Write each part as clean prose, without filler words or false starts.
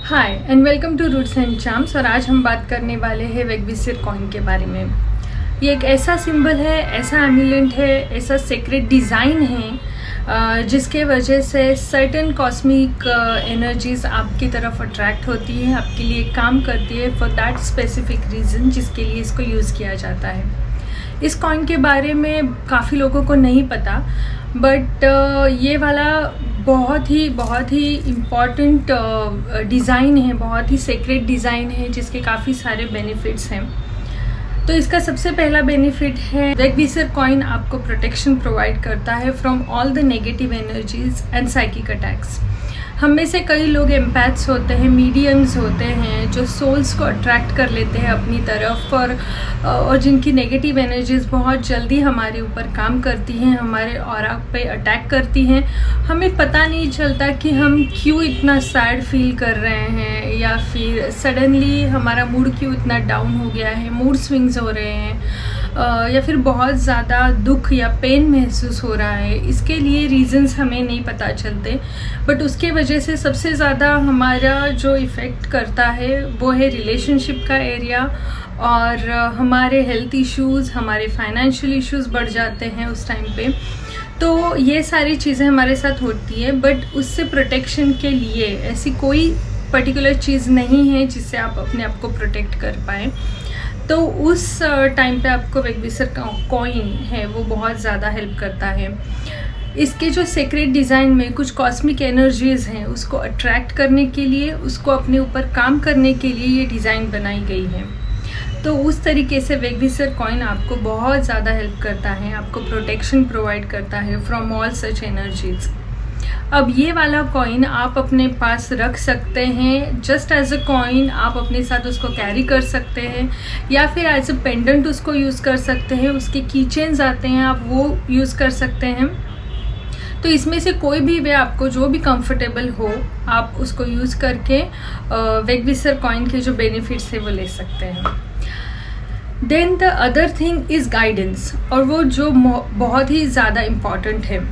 Hi and welcome to roots and charms. और आज हम बात करने वाले हैं वेगविसिर कॉइन के बारे में। ये एक ऐसा सिंबल है, ऐसा एम्यूलेंट है, ऐसा सेक्रेट डिज़ाइन है जिसके वजह से सर्टेन कॉस्मिक एनर्जीज आपकी तरफ अट्रैक्ट होती है, आपके लिए काम करती है फॉर दैट स्पेसिफिक रीज़न जिसके लिए इसको यूज़ किया जाता है। इस कॉइन के बारे में काफ़ी लोगों को नहीं पता, बट ये वाला बहुत ही इम्पॉर्टेंट डिज़ाइन है, बहुत ही सेक्रेट डिज़ाइन है जिसके काफ़ी सारे बेनिफिट्स हैं। तो इसका सबसे पहला बेनिफिट है वेगविसिर कॉइन आपको प्रोटेक्शन प्रोवाइड करता है from all the negative energies and psychic attacks. हम में से कई लोग एम्पैथ्स होते हैं, मीडियम्स होते हैं जो सोल्स को अट्रैक्ट कर लेते हैं अपनी तरफ और जिनकी नेगेटिव एनर्जीज बहुत जल्दी हमारे ऊपर काम करती हैं, हमारे ऑरा पे अटैक करती हैं। हमें पता नहीं चलता कि हम क्यों इतना सैड फील कर रहे हैं या फिर सडनली हमारा मूड क्यों इतना डाउन हो गया है, मूड स्विंग्स हो रहे हैं या फिर बहुत ज़्यादा दुख या पेन महसूस हो रहा है। इसके लिए रीज़न्स हमें नहीं पता चलते, बट उसके वजह से सबसे ज़्यादा हमारा जो इफ़ेक्ट करता है वो है रिलेशनशिप का एरिया, और हमारे हेल्थ इश्यूज़, हमारे फाइनेंशियल इश्यूज़ बढ़ जाते हैं उस टाइम पे। तो ये सारी चीज़ें हमारे साथ होती है, बट उससे प्रोटेक्शन के लिए ऐसी कोई पर्टिकुलर चीज़ नहीं है जिससे आप अपने आप को प्रोटेक्ट कर पाएँ। तो उस टाइम पे आपको वेगविसिर कॉइन है वो बहुत ज़्यादा हेल्प करता है। इसके जो सेक्रेट डिज़ाइन में कुछ कॉस्मिक एनर्जीज़ हैं उसको अट्रैक्ट करने के लिए, उसको अपने ऊपर काम करने के लिए ये डिज़ाइन बनाई गई है। तो उस तरीके से वेगविसिर कॉइन आपको बहुत ज़्यादा हेल्प करता है, आपको प्रोटेक्शन प्रोवाइड करता है फ्रॉम ऑल सच एनर्जीज़। अब ये वाला कॉइन आप अपने पास रख सकते हैं जस्ट एज अ कॉइन, आप अपने साथ उसको कैरी कर सकते हैं या फिर एज अ पेंडेंट उसको यूज़ कर सकते हैं। उसके की चेन्स आते हैं, आप वो यूज़ कर सकते हैं। तो इसमें से कोई भी वे आपको जो भी कंफर्टेबल हो आप उसको यूज़ करके वेगविसिर कॉइन के जो बेनिफिट्स है वो ले सकते हैं। Then the other thing is guidance, और वो जो बहुत ही ज़्यादा इम्पॉर्टेंट है।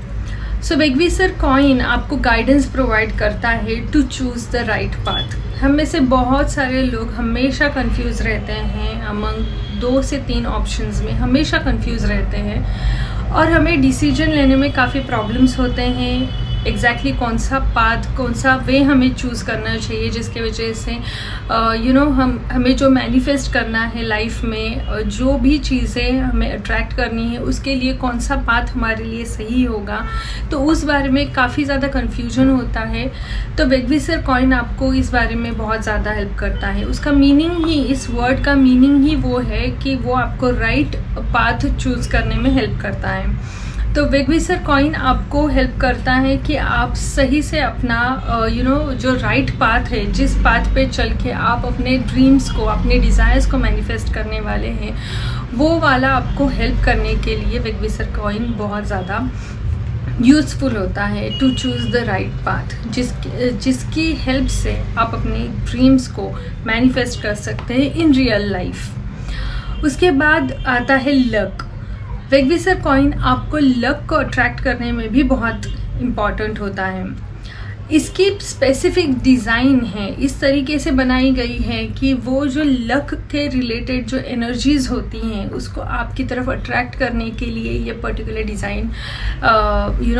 सो वेगविसिर कॉइन आपको गाइडेंस प्रोवाइड करता है to choose the right path. हम में से बहुत सारे लोग हमेशा कंफ्यूज रहते हैं, अमंग 2 से 3 ऑप्शंस में हमेशा कंफ्यूज रहते हैं और हमें डिसीजन लेने में काफ़ी प्रॉब्लम्स होते हैं। एग्जैक्टली कौन सा पाथ, कौन सा वे हमें चूज़ करना चाहिए जिसके वजह से हमें जो मैनिफेस्ट करना है लाइफ में, जो भी चीज़ें हमें अट्रैक्ट करनी है उसके लिए कौन सा पाथ हमारे लिए सही होगा। तो उस बारे में काफ़ी ज़्यादा कन्फ्यूजन होता है। तो वेगविसिर कॉइन आपको इस बारे में बहुत ज़्यादा हेल्प करता है। उसका मीनिंग ही, इस वर्ड का मीनिंग ही वो है कि वो आपको राइट पाथ चूज़ करने में हेल्प करता है। तो वेगविसिर कॉइन आपको हेल्प करता है कि आप सही से अपना जो राइट पाथ है, जिस पाथ पे चल के आप अपने ड्रीम्स को, अपने डिज़ायर्स को मैनिफेस्ट करने वाले हैं, वो वाला आपको हेल्प करने के लिए वेगविसिर कॉइन बहुत ज़्यादा यूज़फुल होता है to choose the right path, जिसकी हेल्प से आप अपने ड्रीम्स को मैनिफेस्ट कर सकते हैं इन रियल लाइफ। उसके बाद आता है लक। वेगविसिर कॉइन आपको लक को अट्रैक्ट करने में भी बहुत इम्पॉर्टेंट होता है। इसकी स्पेसिफिक डिज़ाइन है, इस तरीके से बनाई गई है कि वो जो लक के रिलेटेड जो एनर्जीज़ होती हैं उसको आपकी तरफ अट्रैक्ट करने के लिए ये पर्टिकुलर डिज़ाइन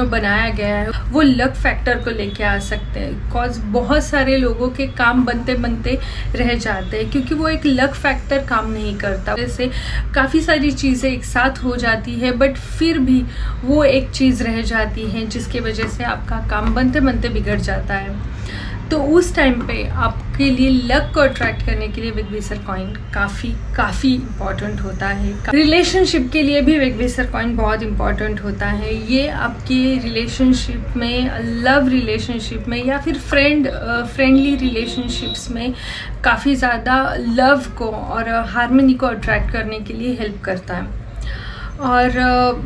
बनाया गया है। वो लक फैक्टर को लेके आ सकते हैं, बिकॉज बहुत सारे लोगों के काम बनते बनते रह जाते हैं क्योंकि वो एक लक फैक्टर काम नहीं करता। जैसे काफ़ी सारी चीज़ें एक साथ हो जाती है बट फिर भी वो एक चीज़ रह जाती है जिसकी वजह से आपका काम बनते बनते बिगड़ जाता है। तो उस टाइम पे आपके लिए लक को अट्रैक्ट करने के लिए वेगविसिर कॉइन काफ़ी इम्पॉर्टेंट होता है। रिलेशनशिप के लिए भी वेगविसिर कॉइन बहुत इम्पॉर्टेंट होता है। ये आपकी रिलेशनशिप में, लव रिलेशनशिप में या फिर फ्रेंडली रिलेशनशिप्स में काफ़ी ज़्यादा लव को और हार्मनी को अट्रैक्ट करने के लिए हेल्प करता है। और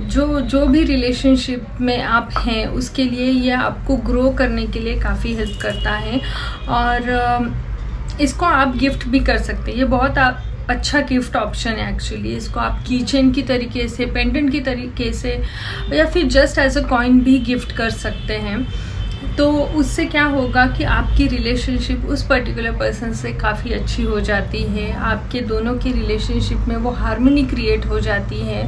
जो भी रिलेशनशिप में आप हैं उसके लिए ये आपको ग्रो करने के लिए काफ़ी हेल्प करता है। और इसको आप गिफ्ट भी कर सकते हैं। ये बहुत अच्छा गिफ्ट ऑप्शन है एक्चुअली। इसको आप की चेन की तरीके से, पेंडेंट की तरीके से या फिर जस्ट एज अ कॉइन भी गिफ्ट कर सकते हैं। तो उससे क्या होगा कि आपकी रिलेशनशिप उस पर्टिकुलर पर्सन से काफ़ी अच्छी हो जाती है, आपके दोनों की रिलेशनशिप में वो हार्मनी क्रिएट हो जाती है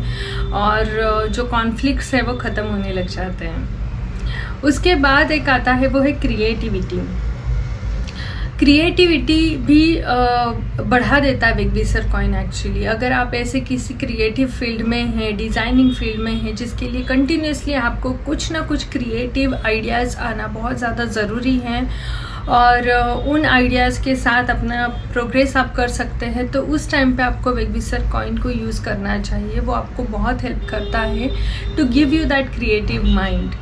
और जो कॉन्फ्लिक्ट्स है वो ख़त्म होने लग जाते हैं। उसके बाद एक आता है वो है क्रिएटिविटी। क्रिएटिविटी भी बढ़ा देता है वेगविसर कॉइन एक्चुअली। अगर आप ऐसे किसी क्रिएटिव फील्ड में हैं, डिज़ाइनिंग फील्ड में हैं, जिसके लिए कंटिन्यूसली आपको कुछ ना कुछ क्रिएटिव आइडियाज़ आना बहुत ज़्यादा ज़रूरी है और उन आइडियाज़ के साथ अपना प्रोग्रेस आप कर सकते हैं, तो उस टाइम पे आपको वेगविसर कॉइन को यूज़ करना चाहिए। वो आपको बहुत हेल्प करता है to give you that creative mind.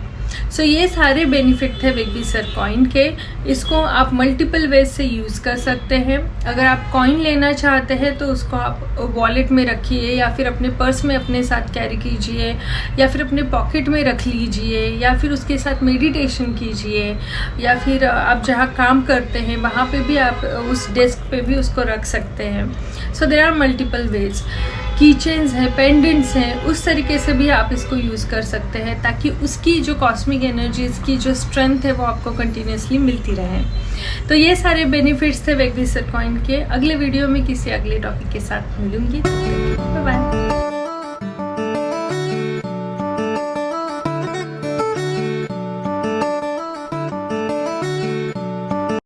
So ये सारे बेनिफिट थे वेगविसर कॉइन के। इसको आप मल्टीपल वेज से यूज़ कर सकते हैं। अगर आप कॉइन लेना चाहते हैं तो उसको आप वॉलेट में रखिए या फिर अपने पर्स में अपने साथ कैरी कीजिए या फिर अपने पॉकेट में रख लीजिए या फिर उसके साथ मेडिटेशन कीजिए या फिर आप जहाँ काम करते हैं वहाँ पे भी आप उस डेस्क पे भी उसको रख सकते हैं। So there are multiple ways. Key chains हैं, पेंडेंट्स हैं, उस तरीके से भी आप इसको यूज़ कर सकते हैं ताकि उसकी जो कॉस्मिक एनर्जीज़ की जो स्ट्रेंथ है वो आपको कंटिन्यूसली मिलती रहे। तो ये सारे बेनिफिट्स थे वेगविसर कॉइन के। अगले वीडियो में किसी अगले टॉपिक के साथ मिलूंगी। Bye bye.